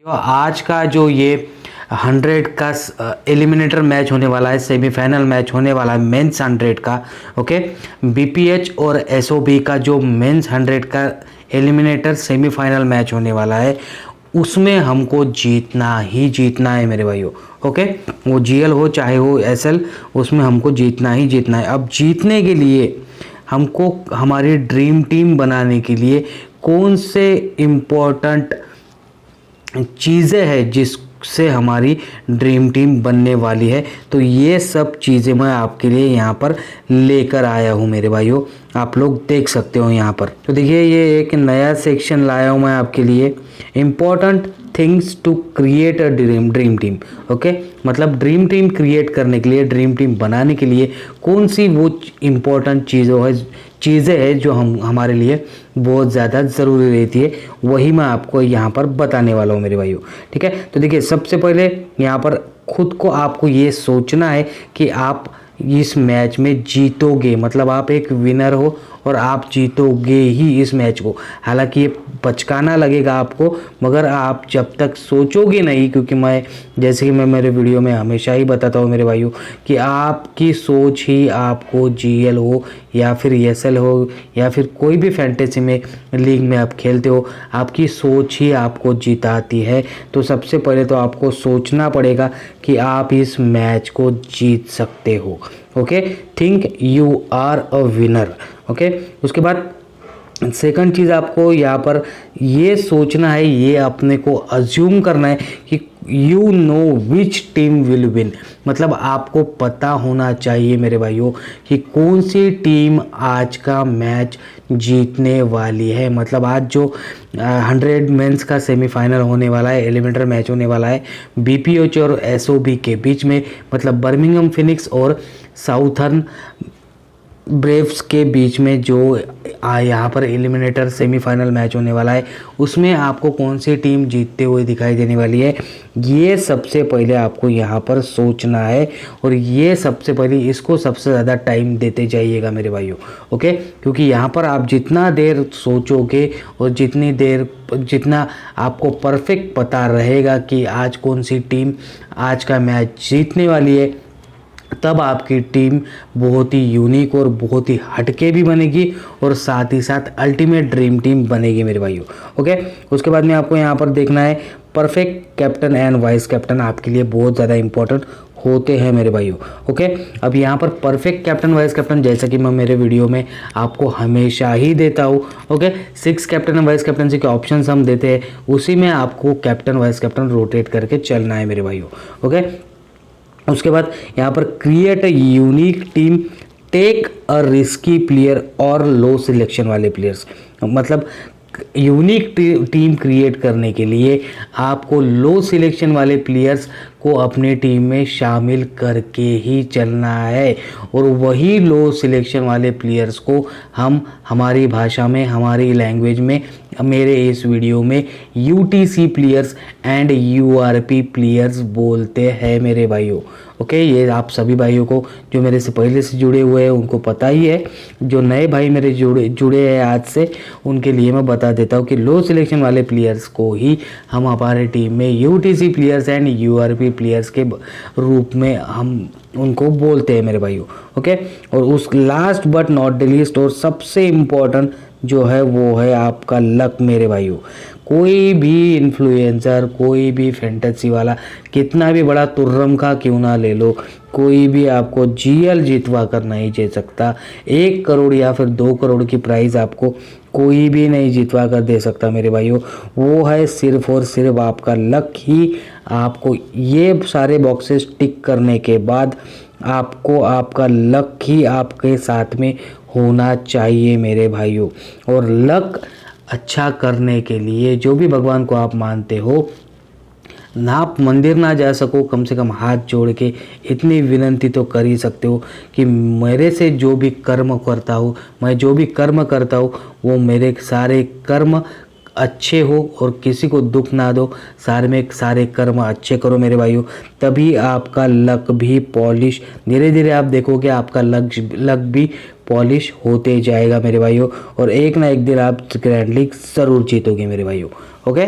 आज का जो ये 100 का एलिमिनेटर मैच होने वाला है, सेमीफाइनल मैच होने वाला है मेंस 100 का। ओके, बीपीएच और एसओबी का जो मेंस 100 का एलिमिनेटर सेमीफाइनल मैच होने वाला है, उसमें हमको जीतना ही जीतना है मेरे भाइयों। ओके, वो जीएल हो चाहे हो एसएल, उसमें हमको जीतना ही जीतना है। अब जीतने के लिए हमको हमारी ड्रीम टीम बनाने के लिए कौन से इम्पोर्टेंट चीज़ें हैं जिससे हमारी ड्रीम टीम बनने वाली है, तो ये सब चीज़ें मैं आपके लिए यहाँ पर लेकर आया हूँ मेरे भाइयों। आप लोग देख सकते हो यहाँ पर। तो देखिए, ये एक नया सेक्शन लाया हूँ मैं आपके लिए, important things to create a dream team. Okay, मतलब ड्रीम टीम क्रिएट करने के लिए, ड्रीम टीम बनाने के लिए कौन सी वो इम्पोर्टेंट चीज़ें हैं जो हमारे लिए बहुत ज़्यादा ज़रूरी रहती है, वही मैं आपको यहाँ पर बताने वाला हूँ मेरे भाइयों। ठीक है, तो देखिए, सबसे पहले यहाँ पर खुद को आपको ये सोचना है कि आप इस मैच में जीतोगे, मतलब आप एक विनर हो और आप जीतोगे ही इस मैच को। हालांकि ये बचकाना लगेगा आपको, मगर आप जब तक सोचोगे नहीं, क्योंकि मैं जैसे कि मैं मेरे वीडियो में हमेशा ही बताता हूँ मेरे भाइयों कि आपकी सोच ही आपको जीएल हो या फिर एसएल हो या फिर कोई भी फैंटेसी में लीग में आप खेलते हो, आपकी सोच ही आपको जिताती है। तो सबसे पहले तो आपको सोचना पड़ेगा कि आप इस मैच को जीत सकते हो। Okay, think you are a winner. Okay, उसके बाद सेकंड चीज़ आपको यहाँ पर ये सोचना है, ये अपने को अज्यूम करना है कि you know which team will win. मतलब आपको पता होना चाहिए मेरे भाइयों कि कौन सी टीम आज का मैच जीतने वाली है। मतलब आज जो 100 मेंस का सेमीफाइनल होने वाला है, एलिमिनेटर मैच होने वाला है बीपीएच और एसओबी के बीच में, मतलब बर्मिंघम फिनिक्स और साउथर्न ब्रेव्स के बीच में जो यहाँ पर एलिमिनेटर सेमीफाइनल मैच होने वाला है, उसमें आपको कौन सी टीम जीतते हुए दिखाई देने वाली है, ये सबसे पहले आपको यहाँ पर सोचना है। और ये सबसे पहले इसको सबसे ज़्यादा टाइम देते जाइएगा मेरे भाइयों। ओके, क्योंकि यहाँ पर आप जितना देर सोचोगे और जितना आपको परफेक्ट पता रहेगा कि आज कौन सी टीम आज का मैच जीतने वाली है, तब आपकी टीम बहुत ही यूनिक और बहुत ही हटके भी बनेगी और साथ ही साथ अल्टीमेट ड्रीम टीम बनेगी मेरे भाइयों। ओके, उसके बाद में आपको यहाँ पर देखना है perfect captain and vice captain आपके लिए बहुत ज़्यादा इंपॉर्टेंट होते हैं मेरे भाइयों। ओके, अब यहाँ पर परफेक्ट कैप्टन वाइस कैप्टन, जैसा कि मैं मेरे वीडियो में आपको हमेशा ही देता हूँ। Okay, 6 captain and vice captaincy के ऑप्शंस हम देते हैं, उसी में आपको कैप्टन वाइस कैप्टन रोटेट करके चलना है मेरे भाइयों। ओके, उसके बाद यहाँ पर create a unique team, take a risky player और लो सिलेक्शन वाले प्लेयर्स। मतलब यूनिक टीम क्रिएट करने के लिए आपको लो सिलेक्शन वाले प्लेयर्स को अपने टीम में शामिल करके ही चलना है। और वही लो सिलेक्शन वाले प्लेयर्स को हम हमारी भाषा में, हमारी लैंग्वेज में, मेरे इस वीडियो में UTC players and URP players बोलते हैं मेरे भाइयों। ओके, ये आप सभी भाइयों को जो मेरे से पहले से जुड़े हुए हैं उनको पता ही है, जो नए भाई मेरे जुड़े हैं आज से, उनके लिए मैं बता देता हूँ कि लो सिलेक्शन वाले प्लेयर्स को ही हम हमारे टीम में UTC players and URP players के रूप में हम उनको बोलते हैं मेरे भाइयों। ओके, और उस last but not the least और सबसे इम्पोर्टेंट जो है वो है आपका लक मेरे भाइयों। कोई भी इन्फ्लुएंसर, कोई भी फैंटेसी वाला कितना भी बड़ा तुर्रम का क्यों ना ले लो, कोई भी आपको जीएल जीतवा कर नहीं दे सकता। 1 करोड़ या फिर 2 करोड़ की प्राइस आपको कोई भी नहीं जीतवा कर दे सकता मेरे भाइयों। वो है सिर्फ और सिर्फ आपका लक ही। आपको ये सारे बॉक्सेस टिक करने के बाद आपको आपका लक ही आपके साथ में होना चाहिए मेरे भाइयों। और लक अच्छा करने के लिए जो भी भगवान को आप मानते हो, ना आप मंदिर ना जा सको, कम से कम हाथ जोड़ के इतनी विनती तो कर ही सकते हो कि मेरे से जो भी कर्म करता हूँ, मैं जो भी कर्म करता हूँ, वो मेरे सारे कर्म अच्छे हो और किसी को दुख ना दो। सारे कर्म अच्छे करो मेरे भाइयों, तभी आपका लक भी पॉलिश, धीरे धीरे आप देखोगे आपका लक भी पॉलिश होते जाएगा मेरे भाइयों। और एक ना एक दिन आप ग्रैंड लीग ज़रूर जीतोगे मेरे भाइयों। ओके,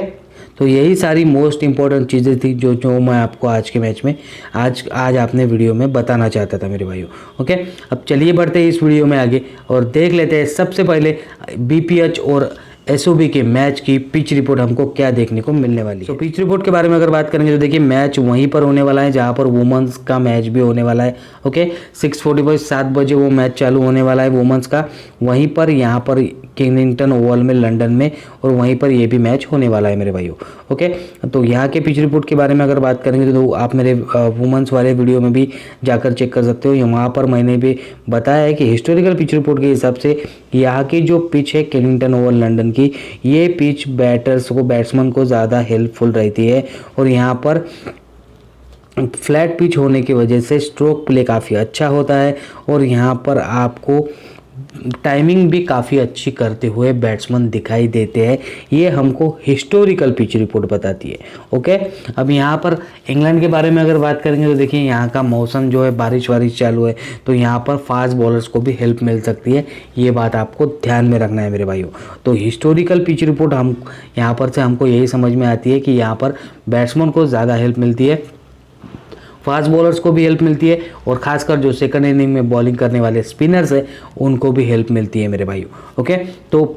तो यही सारी मोस्ट इंपॉर्टेंट चीज़ें थी जो मैं आपको आज के मैच में आज आपने वीडियो में बताना चाहता था मेरे भाइयों। ओके, अब चलिए बढ़ते हैं इस वीडियो में आगे और देख लेते हैं सबसे पहले BPH और SOB के मैच की पिच रिपोर्ट हमको क्या देखने को मिलने वाली है। तो पिच रिपोर्ट के बारे में अगर बात करेंगे तो देखिए मैच वहीं पर होने वाला है जहां पर वुमेंस का मैच भी होने वाला है। ओके, 6:45 7 बजे वो मैच चालू होने वाला है वुमेंस का, वहीं पर यहाँ पर किंगस्टन ओवल में लंदन में, और वहीं पर ये भी मैच होने वाला है मेरे भाइयों। ओके, तो यहाँ के पिच रिपोर्ट के बारे में अगर बात करेंगे तो आप मेरे वुमेंस वाले वीडियो में भी जाकर चेक कर सकते हो। वहाँ पर मैंने भी बताया है कि हिस्टोरिकल पिच रिपोर्ट के हिसाब से यहाँ की जो पिच है किंगस्टन ओवल लंदन की, ये पिच बैट्समैन को ज़्यादा हेल्पफुल रहती है और यहाँ पर फ्लैट पिच होने की वजह से स्ट्रोक प्ले काफ़ी अच्छा होता है और यहाँ पर आपको टाइमिंग भी काफ़ी अच्छी करते हुए बैट्समैन दिखाई देते हैं। ये हमको हिस्टोरिकल पिच रिपोर्ट बताती है। ओके, अब यहाँ पर इंग्लैंड के बारे में अगर बात करेंगे तो देखिए यहाँ का मौसम जो है बारिश चालू है, तो यहाँ पर फास्ट बॉलर्स को भी हेल्प मिल सकती है। ये बात आपको ध्यान में रखना है मेरे भाइयों। तो हिस्टोरिकल पिच रिपोर्ट हम यहाँ पर से हमको यही समझ में आती है कि यहाँ पर बैट्समैन को ज़्यादा हेल्प मिलती है, फास्ट बॉलर्स को भी हेल्प मिलती है और खासकर जो सेकंड इनिंग में बॉलिंग करने वाले स्पिनर्स हैं उनको भी हेल्प मिलती है मेरे भाइयों। ओके, तो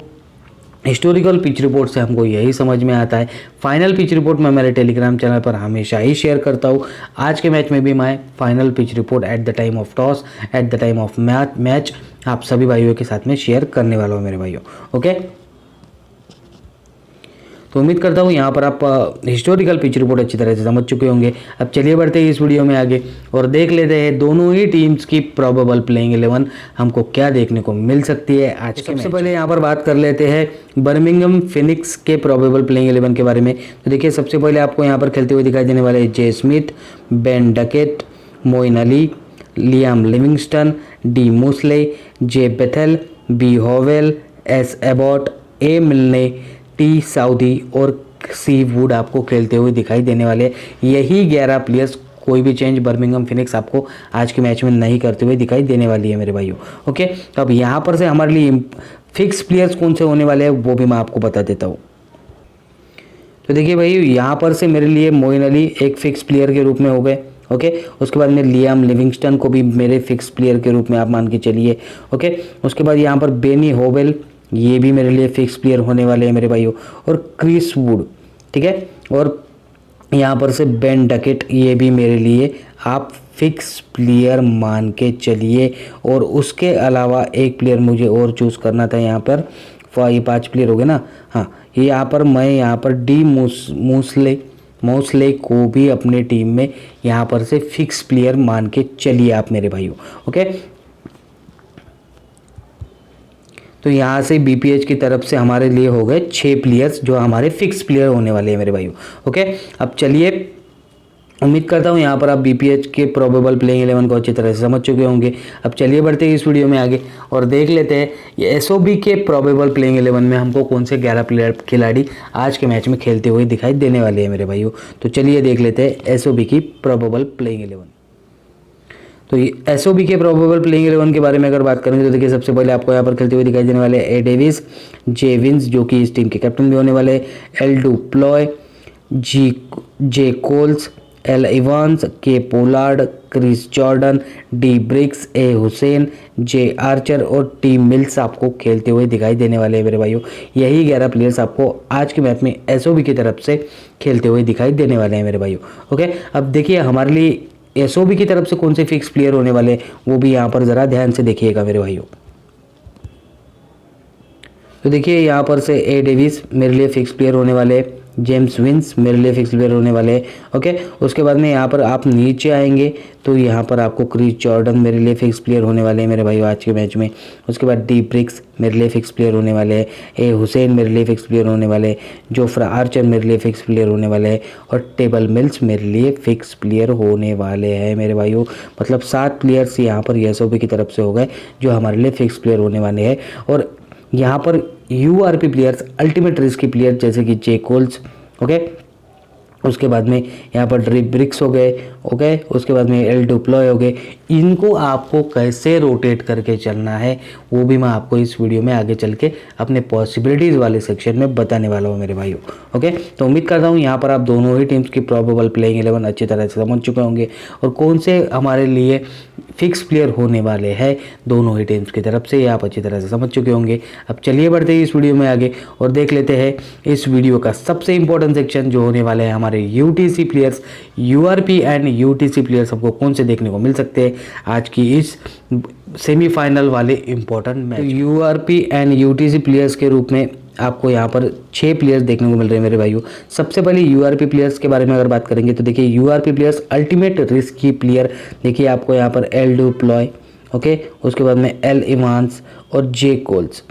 हिस्टोरिकल पिच रिपोर्ट से हमको यही समझ में आता है। फाइनल पिच रिपोर्ट मैं मेरे टेलीग्राम चैनल पर हमेशा ही शेयर करता हूँ। आज के मैच में भी मैं final pitch report at the time of toss, at the time of match आप सभी भाइयों के साथ में शेयर करने वाला हूँ मेरे भाइयों। ओके, तो उम्मीद करता हूँ यहाँ पर आप हिस्टोरिकल पिच रिपोर्ट अच्छी तरह से समझ चुके होंगे। अब चलिए बढ़ते हैं इस वीडियो में आगे और देख लेते हैं दोनों ही टीम्स की प्रोबेबल प्लेइंग 11 हमको क्या देखने को मिल सकती है आज के। सबसे पहले यहाँ पर बात कर लेते हैं बर्मिंघम फिनिक्स के प्रोबेबल प्लेइंग 11 के बारे में। तो देखिए सबसे पहले आपको यहाँ पर खेलते हुए दिखाई देने वाले J Smith, Ben Duckett, Moeen Ali, Liam Livingstone, D Mousley, J Bethell, B Howell, S Abbott, A Milne, T Saudi और सी वुड आपको खेलते हुए दिखाई देने वाले। यही 11 प्लेयर्स, कोई भी चेंज बर्मिंघम फिनिक्स आपको आज के मैच में नहीं करते हुए दिखाई देने वाली है मेरे भाइयों। ओके, तो अब यहाँ पर से हमारे लिए फिक्स प्लेयर्स कौन से होने वाले हैं वो भी मैं आपको बता देता हूँ। तो देखिए भाई यहाँ पर से मेरे लिए मोइन अली एक फिक्स प्लेयर के रूप में हो गए। ओके, उसके बाद में लियाम लिविंगस्टन को भी मेरे फिक्स प्लेयर के रूप में आप मान के चलिए। ओके, उसके बाद यहाँ पर बेनी होवेल, ये भी मेरे लिए फिक्स प्लेयर होने वाले हैं मेरे भाइयों, और क्रिस वुड, ठीक है, और यहाँ पर से बेन डकेट, ये भी मेरे लिए आप फिक्स प्लेयर मान के चलिए। और उसके अलावा एक प्लेयर मुझे और चूज़ करना था यहाँ पर, ये 5 प्लेयर हो गए ना। हाँ, ये यहाँ पर मैं यहाँ पर डी मूसले को भी अपने टीम में यहाँ पर से फिक्स प्लेयर मान के चलिए आप मेरे भाइयों। ओके, तो यहाँ से BPH की तरफ से हमारे लिए हो गए 6 प्लेयर्स जो हमारे फिक्स प्लेयर होने वाले हैं मेरे भाइयों। ओके, अब चलिए, उम्मीद करता हूँ यहाँ पर आप BPH के प्रोबेबल प्लेइंग 11 को अच्छी तरह से समझ चुके होंगे। अब चलिए बढ़ते हैं इस वीडियो में आगे और देख लेते हैं ये SOB के प्रोबेबल प्लेइंग 11 में हमको कौन से 11 खिलाड़ी आज के मैच में खेलते हुए दिखाई देने वाले हैं मेरे भाइयों। तो चलिए देख लेते हैं SOB की प्रोबेबल प्लेइंग 11। तो SOB के प्रोबेबल प्लेइंग 11 के बारे में अगर बात करेंगे तो देखिए सबसे पहले आपको यहाँ पर खेलते हुए दिखाई देने वाले ए डेविस, जे विंस जो कि इस टीम के कैप्टन भी होने वाले, L du Plooy, J Coles, L Evans, K Pollard, Chris Jordan, D Briggs, A Hosein, J Archer और टी मिल्स आपको खेलते हुए दिखाई देने वाले हैं मेरे भाइयों। यही 11 प्लेयर्स आपको आज के मैच में SOB की तरफ से खेलते हुए दिखाई देने वाले हैं मेरे भाइयों। ओके, अब देखिए हमारे लिए SOB की तरफ से कौन से फिक्स प्लेयर होने वाले वो भी यहाँ पर ज़रा ध्यान से देखिएगा मेरे भाइयों। तो देखिए यहाँ पर से ए डेविस मेरे लिए फिक्स प्लेयर होने वाले, जेम्स विंस मेरे लिए फिक्स प्लेयर होने वाले। ओके, उसके बाद में यहाँ पर आप नीचे आएंगे तो यहाँ पर आपको क्रिस जॉर्डन मेरे लिए फिक्स प्लेयर होने वाले हैं मेरे भाई आज के मैच में। उसके बाद डी ब्रिक्स मेरे लिए फिक्स प्लेयर होने वाले हैं, ए हुसैन मेरे लिए फिक्स प्लेयर होने वाले, जोफ्रा आर्चर मेरे लिए फिक्स प्लेयर होने वाले हैं और टेबल मिल्स मेरे लिए फिक्स प्लेयर होने वाले हैं मेरे भाइयों। मतलब 7 प्लेयर्स यहाँ पर SOB की तरफ से हो गए जो हमारे लिए फिक्स प्लेयर होने वाले हैं। और यहाँ पर URP players, ultimate risky player जैसे कि जे कोल्स, ओके, उसके बाद में यहाँ पर डी ब्रिक्स हो गए, ओके। उसके बाद में एल डिप्लॉय हो गए। इनको आपको कैसे रोटेट करके चलना है वो भी मैं आपको इस वीडियो में आगे चल के अपने पॉसिबिलिटीज़ वाले सेक्शन में बताने वाला हूँ मेरे भाइयों, ओके। तो उम्मीद करता हूँ यहाँ पर आप दोनों ही टीम्स की प्रोबेबल प्लेइंग 11 अच्छी तरह से समझ चुके होंगे और कौन से हमारे लिए फिक्स प्लेयर होने वाले हैं दोनों ही टीम्स की तरफ से, ये आप अच्छी तरह से समझ चुके होंगे। अब चलिए बढ़ते हैं इस वीडियो में आगे और देख लेते हैं इस वीडियो का सबसे इंपॉर्टेंट सेक्शन जो होने वाले हैं हमारे UTC players. URP and UTC players हमको कौन से देखने को मिल सकते हैं आज की इस सेमीफाइनल वाले important match. URP and UTC players के रूप में आपको यहाँ पर 6 प्लेयर्स देखने को मिल रहे हैं मेरे भाइयों। सबसे पहले यूआरपी प्लेयर्स के बारे में अगर बात करेंगे तो देखिए URP players ultimate risky player, देखिए आपको यहाँ पर एल डिप्लॉय, ओके। उसके बाद में एल इवांस और जे कोल्स,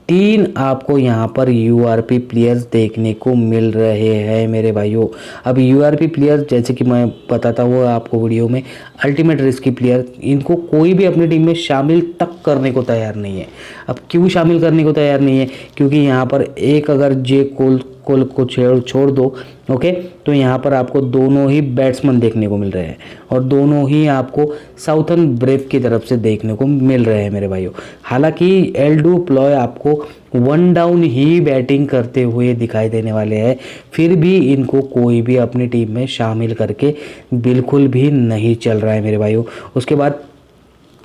3 आपको यहाँ पर यूआरपी प्लेयर्स देखने को मिल रहे हैं मेरे भाइयों। अब यूआरपी प्लेयर्स जैसे कि मैं बताता हुआ आपको वीडियो में अल्टीमेट रिस्की प्लेयर, इनको कोई भी अपनी टीम में शामिल तक करने को तैयार नहीं है। अब क्यों शामिल करने को तैयार नहीं है? क्योंकि यहाँ पर एक अगर जे कोल को छोड़ दो, ओके, तो यहाँ पर आपको दोनों ही बैट्समैन देखने को मिल रहे हैं और दोनों ही आपको साउथर्न ब्रेव की तरफ से देखने को मिल रहे हैं मेरे भाइयों। हालांकि एल डिप्लॉय आपको 1 डाउन ही बैटिंग करते हुए दिखाई देने वाले हैं, फिर भी इनको कोई भी अपनी टीम में शामिल करके बिल्कुल भी नहीं चल रहा है मेरे भाइयों। उसके बाद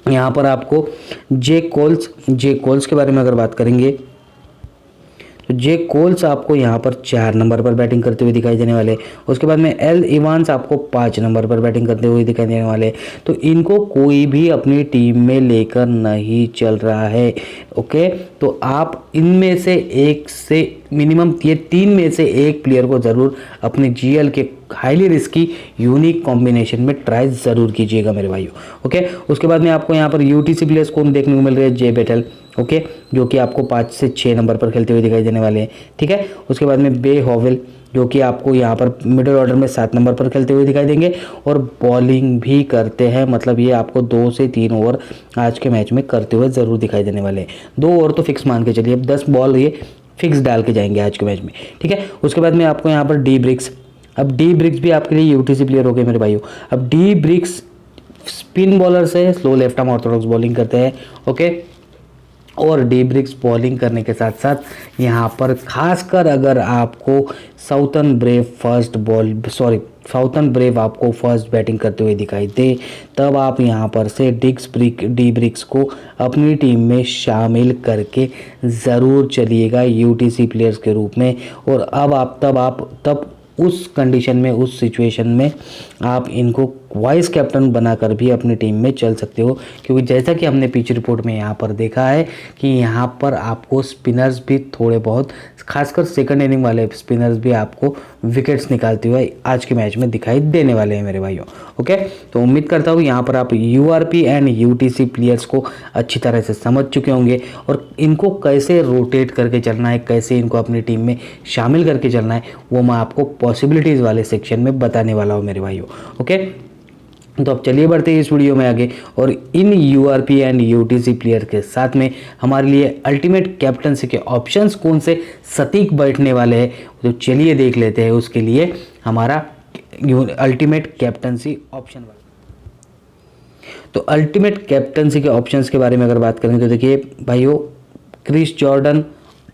यहाँ पर आपको जे कोल्स के बारे में अगर बात करेंगे तो जे कोल्स आपको यहाँ पर 4 नंबर पर बैटिंग करते हुए दिखाई देने वाले। उसके बाद में एल इवांस आपको 5 नंबर पर बैटिंग करते हुए दिखाई देने वाले। तो इनको कोई भी अपनी टीम में लेकर नहीं चल रहा है, ओके। तो आप इनमें से एक से मिनिमम ये 3 में से एक प्लेयर को ज़रूर अपने जीएल के हाईली रिस्की यूनिक कॉम्बिनेशन में ट्राई ज़रूर कीजिएगा मेरे भाइयों, ओके। उसके बाद में आपको यहाँ पर यूटीसी प्लेयर्स कौन देखने को मिल रहे हैं? जे बैटल, ओके, जो कि आपको 5 से 6 नंबर पर खेलते हुए दिखाई देने वाले हैं, ठीक है। उसके बाद में बे हॉवेल जो कि आपको यहाँ पर मिडिल ऑर्डर में 7 नंबर पर खेलते हुए दिखाई देंगे और बॉलिंग भी करते हैं, मतलब ये आपको 2 से 3 ओवर आज के मैच में करते हुए ज़रूर दिखाई देने वाले हैं। 2 ओवर तो फिक्स मान के चलिए, अब 10 बॉल ये फिक्स डाल के जाएंगे आज के मैच में, ठीक है। उसके बाद में आपको यहाँ पर डी ब्रिक्स, अब डी ब्रिक्स भी आपके लिए यूटीसी प्लेयर हो गए मेरे भाइयों। अब डी ब्रिक्स स्पिन बॉलर से slow left arm Orthodox bowling करते हैं, ओके। और डी ब्रिक्स बॉलिंग करने के साथ साथ यहाँ पर खासकर अगर आपको साउथर्न ब्रेव आपको फर्स्ट बैटिंग करते हुए दिखाई दे, तब आप यहाँ पर से डी ब्रिक्स को अपनी टीम में शामिल करके ज़रूर चलिएगा यूटीसी प्लेयर्स के रूप में। और तब उस कंडीशन में, उस सिचुएशन में आप इनको वाइस कैप्टन बनाकर भी अपनी टीम में चल सकते हो, क्योंकि जैसा कि हमने पिच रिपोर्ट में यहाँ पर देखा है कि यहाँ पर आपको स्पिनर्स भी थोड़े बहुत, खासकर सेकंड इनिंग वाले स्पिनर्स भी आपको विकेट्स निकालते हुए आज के मैच में दिखाई देने वाले हैं मेरे भाइयों, ओके। तो उम्मीद करता हूँ यहाँ पर आप यूआरपी एंड यूटीसी प्लेयर्स को अच्छी तरह से समझ चुके होंगे और इनको कैसे रोटेट करके चलना है, कैसे इनको अपनी टीम में शामिल करके चलना है, वो मैं आपको पॉसिबिलिटीज़ वाले सेक्शन में बताने वाला हूँ मेरे भाइयों, ओके। तो अब चलिए बढ़ते हैं इस वीडियो में आगे और इन यूआरपी एंड यूटीसी प्लेयर के साथ में हमारे लिए अल्टीमेट कैप्टनसी के ऑप्शंस कौन से सटीक बैठने वाले हैं, तो चलिए देख लेते हैं उसके लिए हमारा अल्टीमेट कैप्टनसी ऑप्शन वाला। तो अल्टीमेट कैप्टनसी के ऑप्शंस के बारे में अगर बात करें तो देखिए भाइयों, क्रिस जॉर्डन,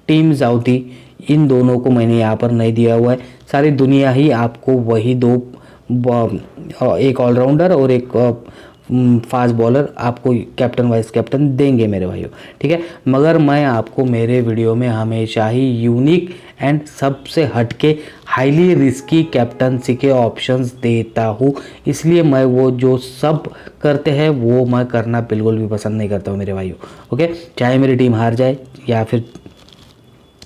टीम साउथी, इन दोनों को मैंने यहाँ पर नहीं दिया हुआ है। सारी दुनिया ही आपको वही 2, एक ऑलराउंडर और एक फास्ट बॉलर आपको कैप्टन वाइस कैप्टन देंगे मेरे भाइयों, ठीक है। मगर मैं आपको मेरे वीडियो में हमेशा ही यूनिक एंड सबसे हटके हाईली रिस्की कैप्टनसी के ऑप्शंस देता हूँ, इसलिए मैं वो जो सब करते हैं वो मैं करना बिल्कुल भी पसंद नहीं करता हूँ मेरे भाइयों, ओके। चाहे मेरी टीम हार जाए या फिर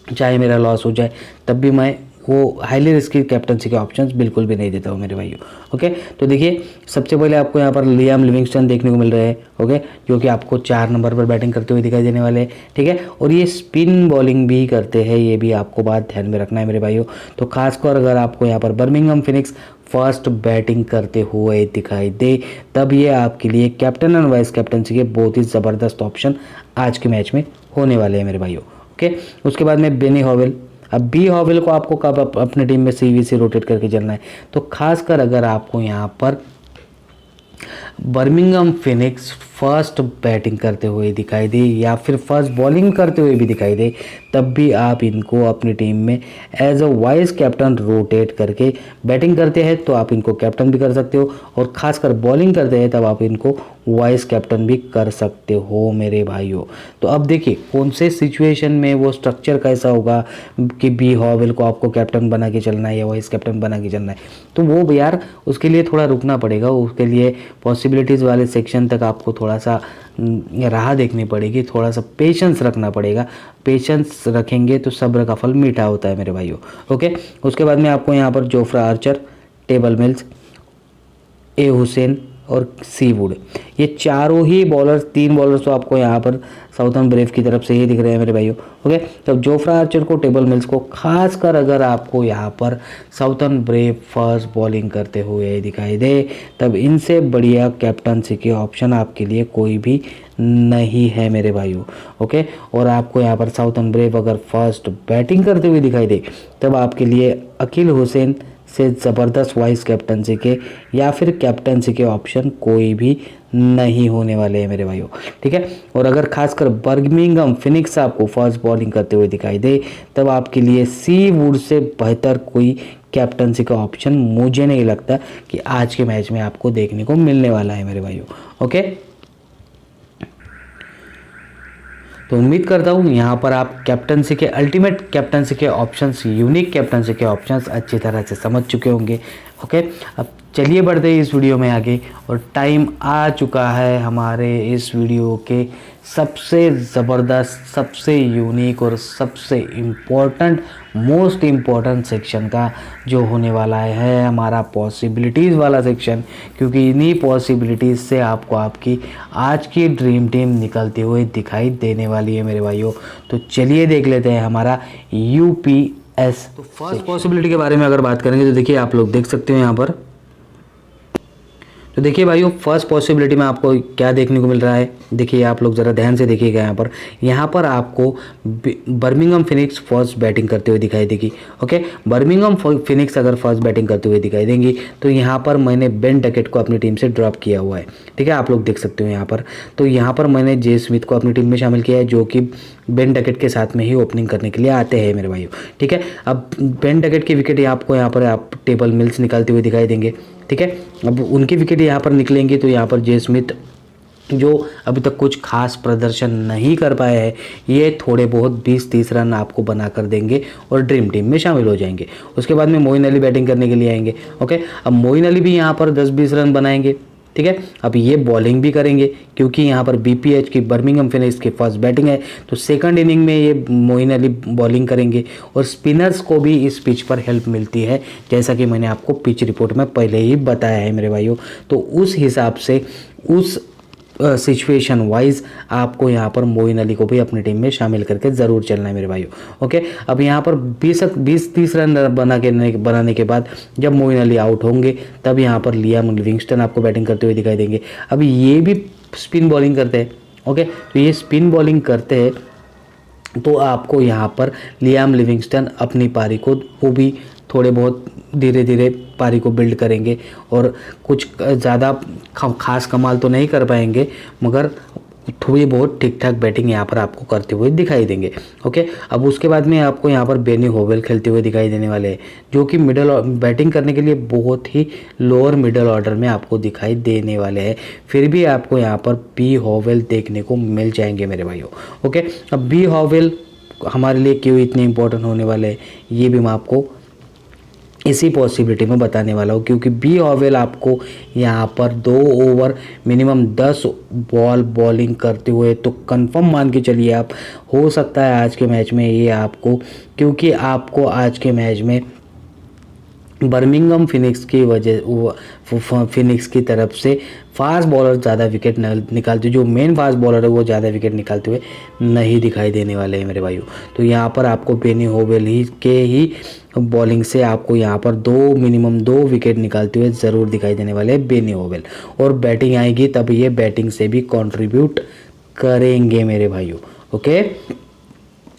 चाहे मेरा लॉस हो जाए, तब भी मैं वो हाईली रिस्की कैप्टनसी के ऑप्शंस बिल्कुल भी नहीं देता हूँ मेरे भाइयों, ओके। तो देखिए सबसे पहले आपको यहाँ पर लियाम लिविंगस्टन देखने को मिल रहे हैं, ओके, जो कि आपको 4 नंबर पर बैटिंग करते हुए दिखाई देने वाले हैं, ठीक है। और ये स्पिन बॉलिंग भी करते हैं, ये भी आपको बात ध्यान में रखना है मेरे भाइयों। तो खासकर अगर आपको यहाँ पर बर्मिंघम फिनिक्स फर्स्ट बैटिंग करते हुए दिखाई दे, तब ये आपके लिए कैप्टन एंड वाइस कैप्टनसी के बहुत ही ज़बरदस्त ऑप्शन आज के मैच में होने वाले हैं मेरे भाइयों, ओके। उसके बाद में बेनी हॉवेल, अब बी हॉवेल को आपको कब अपने टीम में सीवी से रोटेट करके चलना है, तो खासकर अगर आपको यहाँ पर बर्मिंघम फिनिक्स फर्स्ट बैटिंग करते हुए दिखाई दे या फिर फर्स्ट बॉलिंग करते हुए भी दिखाई दे, तब भी आप इनको अपनी टीम में as a vice captain rotate करके बैटिंग करते हैं तो आप इनको कैप्टन भी कर सकते हो, और खासकर बॉलिंग करते हैं तब आप इनको वाइस कैप्टन भी कर सकते हो मेरे भाइयों। तो अब देखिए कौन से सिचुएशन में वो स्ट्रक्चर कैसा होगा कि बी हॉवेल को आपको कैप्टन बना के चलना है या वाइस कैप्टन बना के चलना है, तो वो यार उसके लिए थोड़ा रुकना पड़ेगा, उसके लिए पॉसिबिलिटीज़ वाले सेक्शन तक आपको थोड़ा सा राह देखनी पड़ेगी, थोड़ा सा पेशेंस रखना पड़ेगा। पेशेंस रखेंगे तो सब्र का फल मीठा होता है मेरे भाइयों। ओके, उसके बाद में आपको यहाँ पर जोफ्रा आर्चर, टेबल मिल्स, ए हुसैन और सीवुड, ये चारों ही बॉलर्स, 3 बॉलर्स तो आपको यहाँ पर साउथर्न ब्रेव की तरफ से ही दिख रहे हैं मेरे भाइयों। ओके, तो जोफ्रा आर्चर को, टेबल मिल्स को, खासकर अगर आपको यहाँ पर साउथर्न ब्रेव फर्स्ट बॉलिंग करते हुए दिखाई दे, तब इनसे बढ़िया कैप्टनसी के ऑप्शन आपके लिए कोई भी नहीं है मेरे भाइयों। ओके, और आपको यहाँ पर साउथर्न ब्रेव अगर फर्स्ट बैटिंग करते हुए दिखाई दे, तब आपके लिए अकील हुसैन से ज़बरदस्त वाइस कैप्टनसी के या फिर कैप्टनसी के ऑप्शन कोई भी नहीं होने वाले हैं मेरे भाइयों। ठीक है, और अगर खासकर बर्मिंघम फिनिक्स आपको फर्स्ट बॉलिंग करते हुए दिखाई दे, तब आपके लिए सीवुड से बेहतर कोई कैप्टनसी का ऑप्शन मुझे नहीं लगता कि आज के मैच में आपको देखने को मिलने वाला है मेरे भाइयों। ओके, तो उम्मीद करता हूँ यहाँ पर आप कैप्टनसी के, अल्टीमेट कैप्टनसी के ऑप्शंस, यूनिक कैप्टनसी के ऑप्शंस अच्छी तरह से समझ चुके होंगे। ओके, अब चलिए बढ़ते हैं इस वीडियो में आगे, और टाइम आ चुका है हमारे इस वीडियो के सबसे ज़बरदस्त, सबसे यूनिक और सबसे इम्पोर्टेंट, मोस्ट इम्पोर्टेंट सेक्शन का, जो होने वाला है हमारा पॉसिबिलिटीज़ वाला सेक्शन, क्योंकि इन्हीं पॉसिबिलिटीज़ से आपको आपकी आज की ड्रीम टीम निकलते हुए दिखाई देने वाली है मेरे भाइयों। तो चलिए देख लेते हैं हमारा यूपीएस। तो फर्स्ट पॉसिबिलिटी के बारे में अगर बात करेंगे तो देखिए आप लोग देख सकते हो यहाँ पर, तो देखिए भाइयों फर्स्ट पॉसिबिलिटी में आपको क्या देखने को मिल रहा है, देखिए आप लोग ज़रा ध्यान से देखिएगा। यहाँ पर आपको बर्मिंघम फिनिक्स फर्स्ट बैटिंग करते हुए दिखाई देगी। ओके, बर्मिंघम फिनिक्स अगर फर्स्ट बैटिंग करते हुए दिखाई देंगी तो यहाँ पर मैंने बेन डकेट को अपनी टीम से ड्रॉप किया हुआ है। ठीक है, आप लोग देख सकते हो यहाँ पर, तो यहाँ पर मैंने जे स्मिथ को अपनी टीम में शामिल किया है, जो कि बेन डकेट के साथ में ही ओपनिंग करने के लिए आते हैं मेरे भाइयों। ठीक है, अब बेन डकेट की विकेट आपको यहाँ पर आप टेबल मिल्स निकालते हुए दिखाई देंगे। ठीक है, अब उनकी विकेट यहाँ पर निकलेंगी तो यहाँ पर जे स्मिथ, जो अभी तक कुछ खास प्रदर्शन नहीं कर पाए हैं, ये थोड़े बहुत 20-30 रन आपको बना कर देंगे और ड्रीम टीम में शामिल हो जाएंगे। उसके बाद में मोइन अली बैटिंग करने के लिए आएंगे। ओके, अब मोइन अली भी यहाँ पर 10-20 रन बनाएंगे। ठीक है, अब ये बॉलिंग भी करेंगे क्योंकि यहाँ पर बीपीएच की, बर्मिंघम फिनिक्स की फर्स्ट बैटिंग है, तो सेकंड इनिंग में ये मोइन अली बॉलिंग करेंगे, और स्पिनर्स को भी इस पिच पर हेल्प मिलती है, जैसा कि मैंने आपको पिच रिपोर्ट में पहले ही बताया है मेरे भाइयों। तो उस हिसाब से, उस सिचुएशन वाइज आपको यहाँ पर मोइन अली को भी अपनी टीम में शामिल करके ज़रूर चलना है मेरे भाइयों। ओके, अब यहाँ पर 20-30 रन बनाने के बाद जब मोइन अली आउट होंगे, तब यहाँ पर लियाम लिविंगस्टन आपको बैटिंग करते हुए दिखाई देंगे। अब ये भी स्पिन बॉलिंग करते हैं। ओके, तो ये स्पिन बॉलिंग करते हैं तो आपको यहाँ पर लियाम लिविंगस्टन अपनी पारी को, वो भी थोड़े बहुत धीरे धीरे पारी को बिल्ड करेंगे, और कुछ ज़्यादा खास कमाल तो नहीं कर पाएंगे, मगर थोड़ी बहुत ठीक ठाक बैटिंग यहाँ पर आपको करते हुए दिखाई देंगे। ओके, अब उसके बाद में आपको यहाँ पर बेनी होवेल खेलते हुए दिखाई देने वाले हैं, जो कि बैटिंग करने के लिए बहुत ही लोअर मिडल ऑर्डर में आपको दिखाई देने वाले हैं। फिर भी आपको यहाँ पर बी हॉवेल देखने को मिल जाएंगे मेरे भाइयों। ओके, अब बी हॉवेल हमारे लिए क्यों इतने इंपॉर्टेंट होने वाले हैं, ये भी मैं आपको इसी पॉसिबिलिटी में बताने वाला हूँ, क्योंकि बी हॉवेल आपको यहाँ पर 2 ओवर मिनिमम 10 बॉल बॉलिंग करते हुए तो कंफर्म मान के चलिए आप, हो सकता है आज के मैच में ये आपको, क्योंकि आपको आज के मैच में बर्मिंघम फिनिक्स की फिनिक्स की तरफ से फास्ट बॉलर ज़्यादा विकेट निकालते, जो मेन फास्ट बॉलर है वो ज़्यादा विकेट निकालते हुए नहीं दिखाई देने वाले हैं मेरे भाइयों। तो यहाँ पर आपको बेनी होवेल ही बॉलिंग से आपको यहाँ पर मिनिमम 2 विकेट निकालते हुए ज़रूर दिखाई देने वाले हैं बेनी होवेल, और बैटिंग आएगी तब ये बैटिंग से भी कंट्रीब्यूट करेंगे मेरे भाइयों। ओके,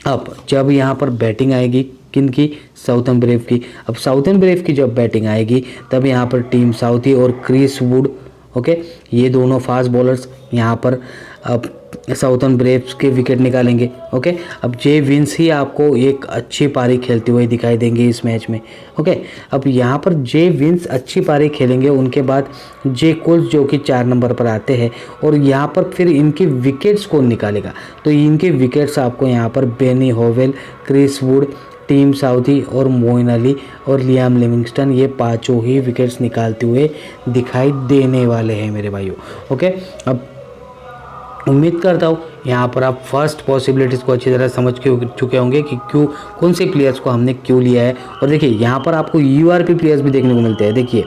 अब जब यहाँ पर बैटिंग आएगी किनकी, साउथर्न ब्रेव की। अब साउथर्न ब्रेव की जब बैटिंग आएगी तब यहाँ पर टीम साउथी और क्रिस वुड, ओके, ये दोनों फास्ट बॉलर्स यहाँ पर अब साउथर्न ब्रेव्स के विकेट निकालेंगे। ओके, अब जे विंस ही आपको एक अच्छी पारी खेलते हुए दिखाई देंगे इस मैच में। ओके, अब यहाँ पर जे विंस अच्छी पारी खेलेंगे, उनके बाद जे कोल्स जो कि 4 नंबर पर आते हैं, और यहाँ पर फिर इनके विकेट्स कौन निकालेगा, तो इनके विकेट्स आपको यहाँ पर Benny Howell, Chris Wood, Tim Southee और मोइन अली और लियाम लिविंगस्टन, ये पांचों ही विकेट्स निकालते हुए दिखाई देने वाले हैं मेरे भाइयों। ओके, अब उम्मीद करता हूँ यहाँ पर आप फर्स्ट पॉसिबिलिटीज़ को अच्छी तरह समझ चुके होंगे कि क्यों, कौन से प्लेयर्स को हमने क्यों लिया है। और देखिए यहाँ पर आपको यूआरपी प्लेयर्स भी देखने को मिलते हैं। देखिए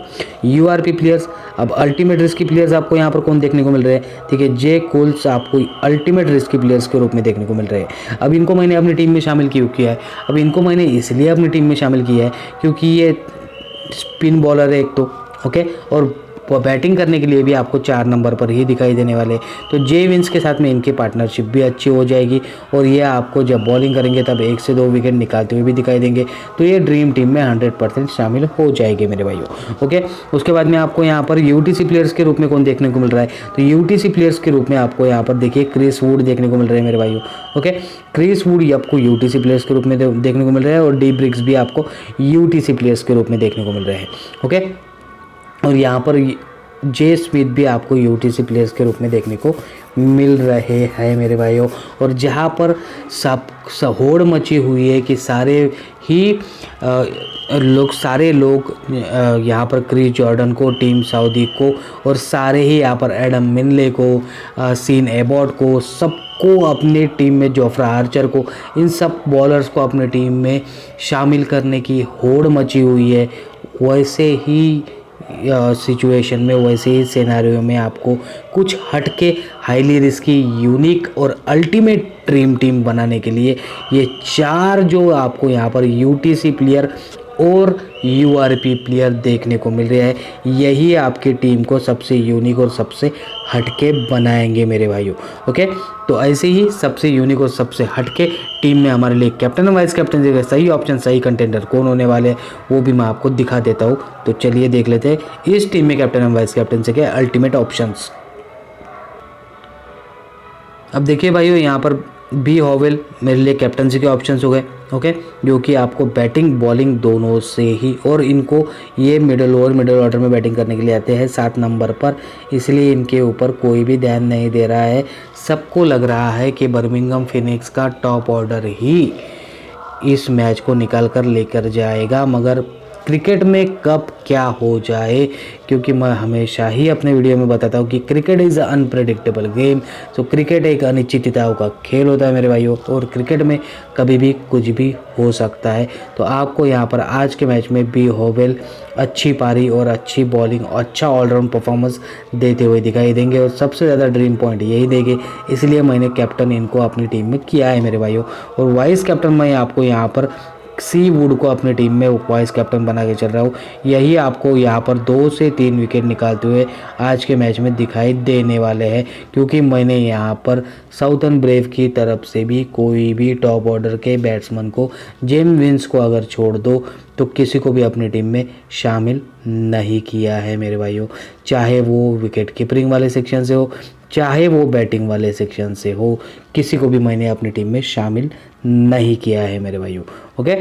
यूआरपी प्लेयर्स, अब अल्टीमेट रिस्की प्लेयर्स आपको यहाँ पर कौन देखने को मिल रहे हैं, ठीक है, जे कोल्स आपको अल्टीमेट रिस्की प्लेयर्स के रूप में देखने को मिल रहे हैं। अब इनको मैंने अपनी टीम में शामिल क्यों किया है, अब इनको मैंने इसलिए अपनी टीम में शामिल किया है क्योंकि ये स्पिन बॉलर है एक तो, ओके, और बैटिंग करने के लिए भी आपको 4 नंबर पर ही दिखाई देने वाले। तो जे विंस के साथ में इनकी पार्टनरशिप भी अच्छी हो जाएगी और ये आपको जब बॉलिंग करेंगे तब 1 से 2 विकेट निकालते हुए भी दिखाई देंगे। तो ये ड्रीम टीम में 100% शामिल हो जाएंगे मेरे भाइयों। ओके, उसके बाद में आपको यहाँ पर यूटीसी प्लेयर्स के रूप में कौन देखने को मिल रहा है, तो यूटीसी प्लेयर्स के रूप में आपको यहाँ पर देखिए क्रिस वुड देखने को मिल रहे हैं मेरे भाइयों। ओके, क्रिस वुड आपको यूटीसी प्लेयर्स के रूप में देखने को मिल रहा है और डी ब्रिग्स भी आपको यूटीसी प्लेयर्स के रूप में देखने को मिल रहे हैं। ओके, और यहाँ पर जे स्मिथ भी आपको यूटीसी प्लेयर्स के रूप में देखने को मिल रहे हैं मेरे भाइयों। और जहाँ पर सब होड़ मची हुई है कि सारे लोग यहाँ पर क्रिस जॉर्डन को, टीम साउदी को, और सारे ही यहाँ पर एडम मिनले को, सीन एबॉट को, सबको अपने टीम में, जोफ्रा आर्चर को, इन सब बॉलर्स को अपने टीम में शामिल करने की होड़ मची हुई है। वैसे ही सिचुएशन में, वैसे ही सिनेरियो में आपको कुछ हटके हाईली रिस्की, यूनिक और अल्टीमेट ड्रीम टीम बनाने के लिए ये 4 जो आपको यहाँ पर यूटीसी प्लेयर और यूआरपी प्लेयर देखने को मिल रहा है, यही आपकी टीम को सबसे यूनिक और सबसे हटके बनाएंगे मेरे भाइयों। ओके, तो ऐसे ही सबसे यूनिक और सबसे हटके टीम में हमारे लिए कैप्टन और वाइस कैप्टन के सही ऑप्शन, सही कंटेंडर कौन होने वाले हैं वो भी मैं आपको दिखा देता हूँ। तो चलिए देख लेते हैं इस टीम में कैप्टन और वाइस कैप्टन से के अल्टीमेट ऑप्शंस। अब देखिए भाइयों, यहाँ पर बी होवेल मेरे लिए कैप्टनसी के ऑप्शंस हो गए। ओके, जो कि आपको बैटिंग बॉलिंग दोनों से ही, और इनको ये मिडिल ऑर्डर में बैटिंग करने के लिए आते हैं 7 नंबर पर, इसलिए इनके ऊपर कोई भी ध्यान नहीं दे रहा है। सबको लग रहा है कि बर्मिंघम फिनिक्स का टॉप ऑर्डर ही इस मैच को निकाल कर लेकर जाएगा, मगर क्रिकेट में कब क्या हो जाए, क्योंकि मैं हमेशा ही अपने वीडियो में बताता हूँ कि cricket is a unpredictable game. तो क्रिकेट एक अनिश्चितताओं का खेल होता है मेरे भाइयों, और क्रिकेट में कभी भी कुछ भी हो सकता है। तो आपको यहाँ पर आज के मैच में बी होवेल अच्छी पारी और अच्छी बॉलिंग, अच्छा ऑलराउंड परफॉर्मेंस देते हुए दिखाई देंगे, और सबसे ज़्यादा ड्रीम पॉइंट यही देंगे, इसलिए मैंने कैप्टन इनको अपनी टीम में किया है मेरे भाइयों। और वाइस कैप्टन मैं आपको यहाँ पर सी वुड को अपनी टीम में वाइस कैप्टन बना के चल रहा हूँ। यही आपको यहाँ पर 2 से 3 विकेट निकालते हुए आज के मैच में दिखाई देने वाले हैं, क्योंकि मैंने यहाँ पर साउथर्न ब्रेव की तरफ से भी कोई भी टॉप ऑर्डर के बैट्समैन को, जेम विंस को अगर छोड़ दो तो किसी को भी अपनी टीम में शामिल नहीं किया है मेरे भाइयों। चाहे वो विकेट कीपिंग वाले सेक्शन से हो, चाहे वो बैटिंग वाले सेक्शन से हो, किसी को भी मैंने अपनी टीम में शामिल नहीं किया है मेरे भाइयों। ओके,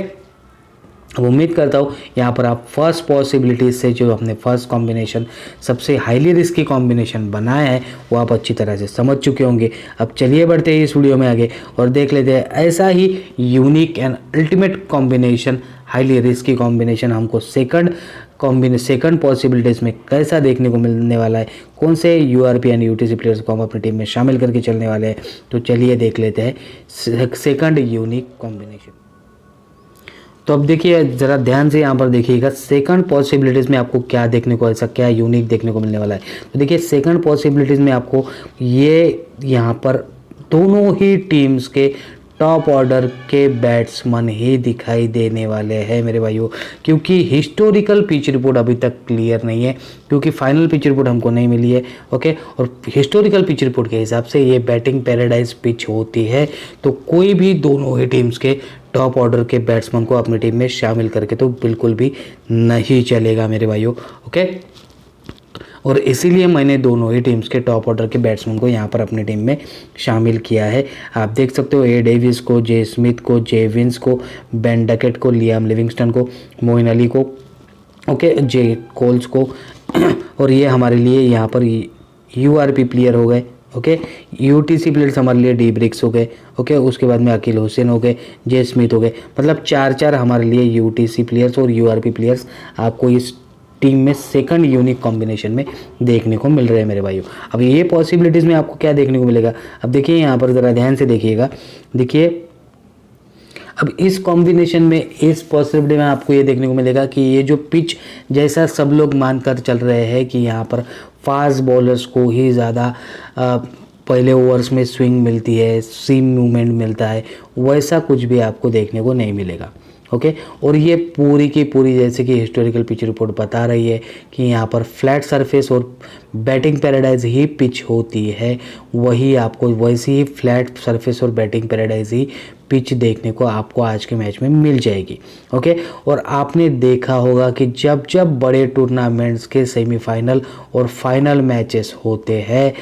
अब उम्मीद करता हूँ यहाँ पर आप फर्स्ट पॉसिबिलिटीज से जो अपने फर्स्ट कॉम्बिनेशन, सबसे हाईली रिस्की कॉम्बिनेशन बनाया है, वो आप अच्छी तरह से समझ चुके होंगे। अब चलिए बढ़ते हैं इस वीडियो में आगे और देख लेते हैं ऐसा ही unique and ultimate combination, highly risky combination हमको सेकंड पॉसिबिलिटीज़ में कैसा देखने को मिलने वाला है, कौन से यूआरपी एंड यूटीसी प्लेयर्स को हम अपनी टीम में शामिल करके चलने वाले हैं। तो चलिए देख लेते हैं सेकंड यूनिक कॉम्बिनेशन। तो अब देखिए ज़रा ध्यान से यहाँ पर देखिएगा, सेकंड पॉसिबिलिटीज़ में आपको क्या देखने को, ऐसा क्या यूनिक देखने को मिलने वाला है। तो देखिए सेकंड पॉसिबिलिटीज़ में आपको ये यहाँ पर दोनों ही टीम्स के टॉप ऑर्डर के बैट्समैन ही दिखाई देने वाले हैं मेरे भाइयों, क्योंकि हिस्टोरिकल पिच रिपोर्ट अभी तक क्लियर नहीं है, क्योंकि फाइनल पिच रिपोर्ट हमको नहीं मिली है। ओके, और हिस्टोरिकल पिच रिपोर्ट के हिसाब से ये बैटिंग पैराडाइज पिच होती है, तो कोई भी दोनों ही टीम्स के टॉप ऑर्डर के बैट्समैन को अपनी टीम में शामिल करके तो बिल्कुल भी नहीं चलेगा मेरे भाइयों। ओके, और इसीलिए मैंने दोनों ही टीम्स के टॉप ऑर्डर के बैट्समैन को यहाँ पर अपनी टीम में शामिल किया है। आप देख सकते हो ए डेविस को, जे स्मिथ को, जे विंस को, बेन डकेट को, लियाम लिविंगस्टन को, मोइन अली को, ओके, जे कोल्स को और ये हमारे लिए यहाँ पर यूआरपी प्लेयर हो गए। ओके, यूटीसी प्लेयर्स हमारे लिए डी ब्रिक्स हो गए। ओके, उसके बाद में अकील हुसैन हो गए, जे स्मिथ हो गए, मतलब 4-4 हमारे लिए यूटीसी प्लेयर्स और यूआरपी प्लेयर्स आपको इस टीम में सेकंड यूनिक कॉम्बिनेशन में देखने को मिल रहे हैं मेरे भाइयों। अब ये पॉसिबिलिटीज़ में आपको क्या देखने को मिलेगा, अब देखिए यहाँ पर ज़रा ध्यान से देखिएगा। देखिए अब इस कॉम्बिनेशन में, इस पॉसिबिलिटी में आपको ये देखने को मिलेगा कि ये जो पिच, जैसा सब लोग मानकर चल रहे हैं कि यहाँ पर फास्ट बॉलर्स को ही ज़्यादा पहले ओवर्स में स्विंग मिलती है, सीम मूवमेंट मिलता है, वैसा कुछ भी आपको देखने को नहीं मिलेगा। ओके, और ये पूरी की पूरी जैसे कि हिस्टोरिकल पिच रिपोर्ट बता रही है कि यहाँ पर फ्लैट सरफेस और बैटिंग पैराडाइज ही पिच होती है, वही आपको वैसी ही फ्लैट सरफेस और बैटिंग पैराडाइज ही पिच देखने को आपको आज के मैच में मिल जाएगी। ओके, और आपने देखा होगा कि जब जब बड़े टूर्नामेंट्स के सेमीफाइनल और फाइनल मैचेस होते हैं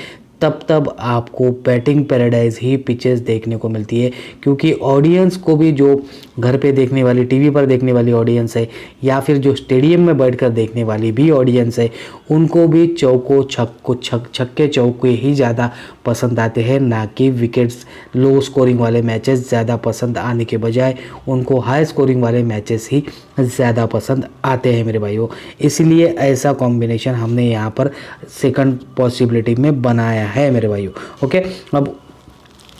तब तब आपको बैटिंग पैराडाइज ही पिचेस देखने को मिलती है, क्योंकि ऑडियंस को भी, जो घर पे देखने वाली, टीवी पर देखने वाली ऑडियंस है या फिर जो स्टेडियम में बैठकर देखने वाली भी ऑडियंस है, उनको भी छक्के चौके ही ज़्यादा पसंद आते हैं, ना कि विकेट्स लो स्कोरिंग वाले मैचेस ज़्यादा पसंद आने के बजाय उनको हाई स्कोरिंग वाले मैचेस ही ज़्यादा पसंद आते हैं मेरे भाइयों। इसलिए ऐसा कॉम्बिनेशन हमने यहाँ पर सेकंड पॉसिबिलिटी में बनाया है मेरे भाइयों। ओके, अब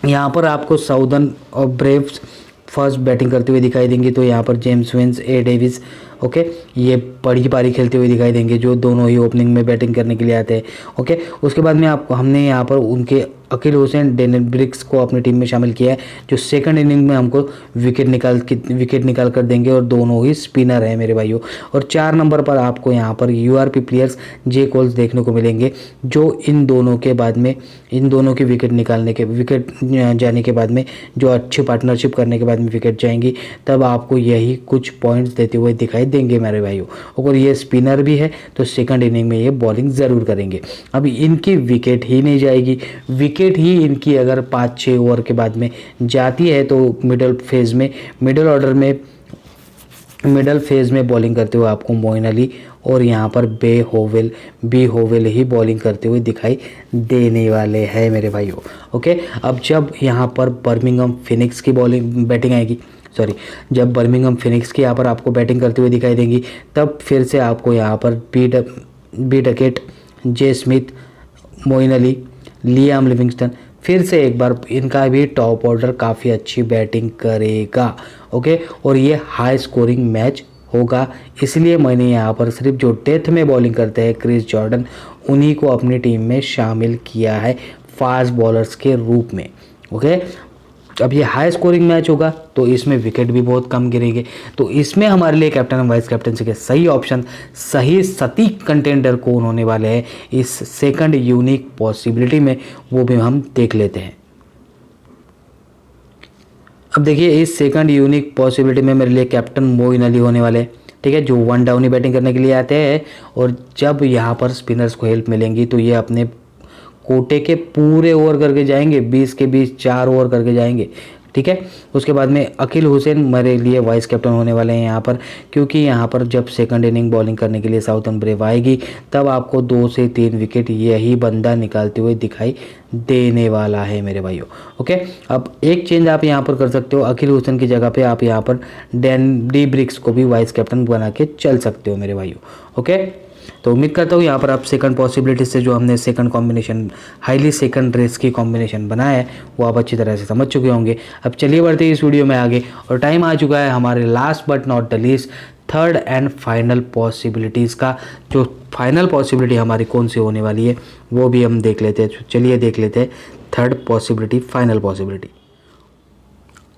यहाँ पर आपको साउदर्न और ब्रेव्स फर्स्ट बैटिंग करते हुए दिखाई देंगे, तो यहाँ पर जेम्स विंस, ए डेविस, ओके, ये बड़ी पारी खेलते हुए दिखाई देंगे, जो दोनों ही ओपनिंग में बैटिंग करने के लिए आते हैं। ओके, उसके बाद में आपको हमने यहाँ पर उनके अकील हुसैन, डेनियल ब्रिक्स को अपनी टीम में शामिल किया है, जो सेकंड इनिंग में हमको विकेट निकाल कर देंगे, और दोनों ही स्पिनर हैं मेरे भाइयों। और 4 नंबर पर आपको यहाँ पर यूआरपी प्लेयर्स जे कोल्स देखने को मिलेंगे, जो इन दोनों के विकेट जाने के बाद में, जो अच्छी पार्टनरशिप करने के बाद में विकेट जाएंगी, तब आपको यही कुछ पॉइंट्स देते हुए दिखाई देंगे मेरे भाइयों। अगर ये स्पिनर भी है तो सेकंड इनिंग में ये बॉलिंग ज़रूर करेंगे। अभी इनकी विकेट ही नहीं जाएगी, विकेट ही इनकी अगर 5-6 ओवर के बाद में जाती है तो मिडल फेज में बॉलिंग करते हुए आपको मोइन अली और यहाँ पर बी होवेल ही बॉलिंग करते हुए दिखाई देने वाले हैं मेरे भाइयों। ओके, अब जब यहाँ पर बर्मिंघम फिनिक्स की जब बर्मिंघम फिनिक्स की यहाँ पर आपको बैटिंग करते हुए दिखाई देंगी, तब फिर से आपको यहाँ पर B Duckett, J Smith, Moeen Ali, Liam Livingstone, फिर से एक बार इनका भी टॉप ऑर्डर काफ़ी अच्छी बैटिंग करेगा। ओके, और ये हाई स्कोरिंग मैच होगा, इसलिए मैंने यहाँ पर सिर्फ जो डेथ में बॉलिंग करते हैं क्रिस जॉर्डन, उन्हीं को अपनी टीम में शामिल किया है फास्ट बॉलर्स के रूप में। ओके, अब ये हाई स्कोरिंग मैच होगा तो इसमें विकेट भी बहुत कम गिरेंगे, तो इसमें हमारे लिए कैप्टन और वाइस कैप्टनसी के सही ऑप्शन, सही सटीक कंटेंडर कौन होने वाले हैं इस सेकंड यूनिक पॉसिबिलिटी में, वो भी हम देख लेते हैं। अब देखिए, इस सेकंड यूनिक पॉसिबिलिटी में मेरे लिए कैप्टन मोइन अली होने वाले, ठीक है, जो 1 डाउन ही बैटिंग करने के लिए आते हैं, और जब यहाँ पर स्पिनर्स को हेल्प मिलेंगी तो ये अपने कोटे के पूरे ओवर करके जाएंगे, 20 के 20 4 ओवर करके जाएंगे, ठीक है। उसके बाद में अकील हुसैन मेरे लिए वाइस कैप्टन होने वाले हैं यहाँ पर, क्योंकि यहाँ पर जब सेकंड इनिंग बॉलिंग करने के लिए साउथर्न ब्रेव आएगी तब आपको 2 से 3 विकेट यही बंदा निकालते हुए दिखाई देने वाला है मेरे भाइयों। ओके, अब एक चेंज आप यहाँ पर कर सकते हो, अकील हुसैन की जगह पे आप यहाँ पर डी ब्रिक्स को भी वाइस कैप्टन बना के चल सकते हो मेरे भाइयों। ओके, तो उम्मीद करता हूँ यहाँ पर आप सेकंड पॉसिबिलिटी से जो हमने second combination, highly second race की कॉम्बिनेशन बनाया है, वो आप अच्छी तरह से समझ चुके होंगे। अब चलिए बढ़ते हैं इस वीडियो में आगे, और टाइम आ चुका है हमारे last but not the least third and final possibilities का। जो फाइनल पॉसिबिलिटी हमारी कौन सी होने वाली है वो भी हम देख लेते हैं। चलिए देख लेते हैं थर्ड पॉसिबिलिटी, फाइनल पॉसिबिलिटी।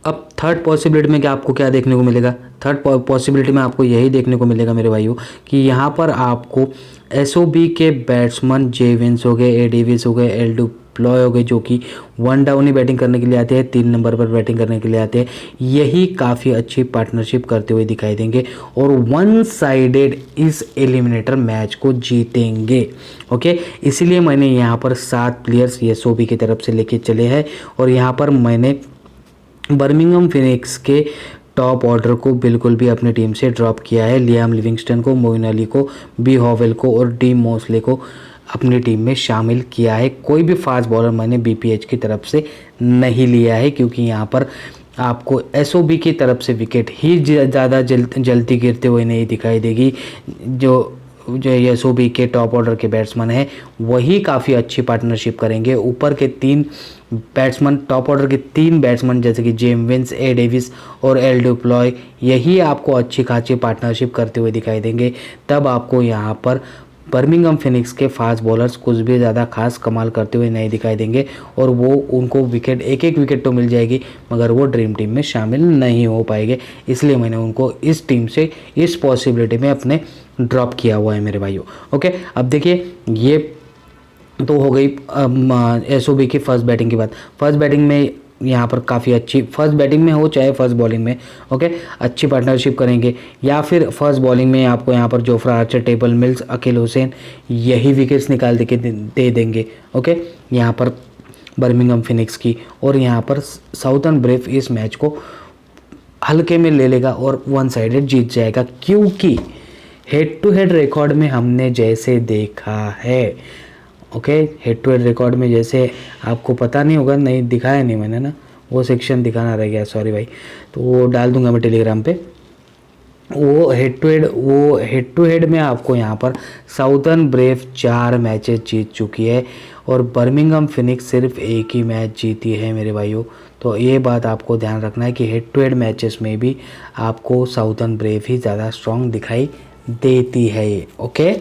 अब थर्ड पॉसिबिलिटी में आपको क्या देखने को मिलेगा? थर्ड पॉसिबिलिटी में आपको यही देखने को मिलेगा मेरे भाइयों कि यहाँ पर आपको एसओबी के बैट्समैन जे विंस हो गए, ए डेविस हो गए, प्लॉय हो गए जो कि 1 डाउन ही बैटिंग करने के लिए आते हैं, 3 नंबर पर बैटिंग करने के लिए आते हैं, यही काफ़ी अच्छी पार्टनरशिप करते हुए दिखाई देंगे और वन साइडेड इस एलिमिनेटर मैच को जीतेंगे। ओके, इसीलिए मैंने यहाँ पर 7 प्लेयर्स एसओबी की तरफ से लेके चले हैं और यहाँ पर मैंने बर्मिंघम फिनिक्स के टॉप ऑर्डर को बिल्कुल भी अपनी टीम से ड्रॉप किया है। लियाम लिविंगस्टन को, मोइन अली को, बी हॉवेल को और डी मोसले को अपनी टीम में शामिल किया है। कोई भी फास्ट बॉलर मैंने बीपीएच की तरफ से नहीं लिया है क्योंकि यहाँ पर आपको एसओबी की तरफ से विकेट ही ज़्यादा जल्दी गिरते हुए नहीं दिखाई देगी। जो एसओबी के टॉप ऑर्डर के बैट्समैन हैं वही काफ़ी अच्छी पार्टनरशिप करेंगे। ऊपर के 3 बैट्समैन, टॉप ऑर्डर के 3 बैट्समैन जैसे कि जेम विंस, ए डेविस और एल डुप्लॉय, यही आपको अच्छी खासी पार्टनरशिप करते हुए दिखाई देंगे। तब आपको यहाँ पर बर्मिंघम फिनिक्स के फास्ट बॉलर्स कुछ भी ज़्यादा खास कमाल करते हुए नहीं दिखाई देंगे और वो उनको विकेट, एक विकेट तो मिल जाएगी मगर वो ड्रीम टीम में शामिल नहीं हो पाएंगे। इसलिए मैंने उनको इस टीम से, इस पॉसिबिलिटी में अपने ड्रॉप किया हुआ है मेरे भाइयों। ओके, अब देखिए ये तो हो गई एसओबी की फर्स्ट बैटिंग की बात। फर्स्ट बैटिंग में यहाँ पर काफ़ी अच्छी, फर्स्ट बैटिंग में हो चाहे फर्स्ट बॉलिंग में, ओके, अच्छी पार्टनरशिप करेंगे। या फिर फर्स्ट बॉलिंग में आपको यहाँ पर Jofra Archer, Tymal Mills, Akeal Hosein यही विकेट्स निकाल दे देंगे। ओके, यहाँ पर बर्मिंघम फिनिक्स की, और यहाँ पर साउथर्न ब्रेव इस मैच को हल्के में ले लेगा और वन साइडेड जीत जाएगा क्योंकि हेड टू हेड रिकॉर्ड में हमने जैसे देखा है, okay, head to head record में जैसे आपको पता नहीं होगा, नहीं दिखाया नहीं मैंने ना, वो सेक्शन दिखाना रह गया, सॉरी भाई, तो वो डाल दूंगा मैं टेलीग्राम पे। वो हेड टू हेड में आपको यहाँ पर साउथर्न ब्रेव 4 मैचेस जीत चुकी है और बर्मिंघम फिनिक्स सिर्फ 1 ही मैच जीती है मेरे भाइयों। तो ये बात आपको ध्यान रखना है कि हेड टू हेड मैचेस में भी आपको साउथर्न ब्रेव ही ज़्यादा स्ट्रॉन्ग दिखाई देती है ये। ओके,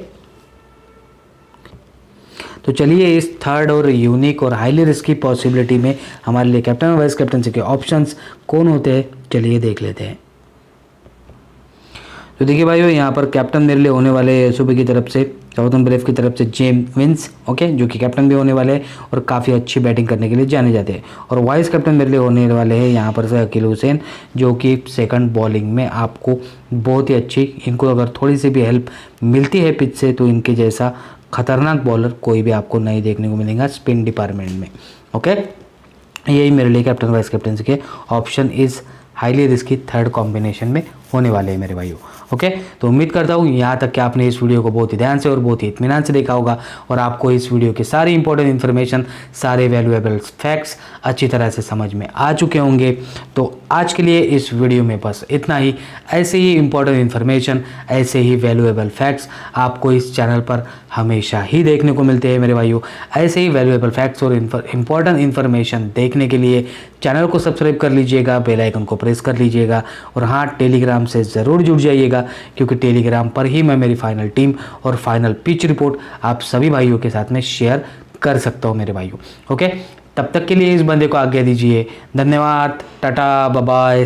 तो चलिए इस थर्ड और यूनिक और हाईली रिस्की पॉसिबिलिटी में हमारे लिए कैप्टन और वाइस कैप्टनसी के ऑप्शंस कौन होते हैं, चलिए देख लेते हैं। तो देखिए भाइयों, यहाँ पर कैप्टन मेरे लिए होने वाले एसओबी की तरफ से, साउथर्न ब्रेव की तरफ से जेम विंस, ओके, जो कि कैप्टन भी होने वाले हैं और काफ़ी अच्छी बैटिंग करने के लिए जाने जाते हैं। और वाइस कैप्टन मेरे लिए होने वाले हैं यहाँ पर से अकील हुसैन, जो कि सेकंड बॉलिंग में आपको बहुत ही अच्छी, इनको अगर थोड़ी सी भी हेल्प मिलती है पिच से तो इनके जैसा खतरनाक बॉलर कोई भी आपको नहीं देखने को मिलेगा स्पिन डिपार्टमेंट में। ओके, यही मेरे लिए कैप्टन वाइस कैप्टन के option is highly risky third combination में होने वाले हैं मेरे भाइयों। ओके, तो उम्मीद करता हूँ यहाँ तक कि आपने इस वीडियो को बहुत ही ध्यान से और बहुत ही इत्मीनान से देखा होगा और आपको इस वीडियो की सारी इंपॉर्टेंट इन्फॉर्मेशन, सारे वैल्यूएबल फैक्ट्स अच्छी तरह से समझ में आ चुके होंगे। तो आज के लिए इस वीडियो में बस इतना ही। ऐसे ही इंपॉर्टेंट इन्फॉर्मेशन, ऐसे ही वैल्यूएबल फैक्ट्स आपको इस चैनल पर हमेशा ही देखने को मिलते हैं मेरे भाइयों। ऐसे ही वैल्यूएबल फैक्ट्स और इंपॉर्टेंट इन्फॉर्मेशन देखने के लिए चैनल को सब्सक्राइब कर लीजिएगा, बेल आइकन को प्रेस कर लीजिएगा और हाँ, टेलीग्राम से ज़रूर जुड़ जाइएगा क्योंकि टेलीग्राम पर ही मैं मेरी फाइनल टीम और फाइनल पिच रिपोर्ट आप सभी भाइयों के साथ में शेयर कर सकता हूँ मेरे भाइयों। ओके, तब तक के लिए इस बंदे को आज्ञा दीजिए। धन्यवाद, टाटा, बाय बाय।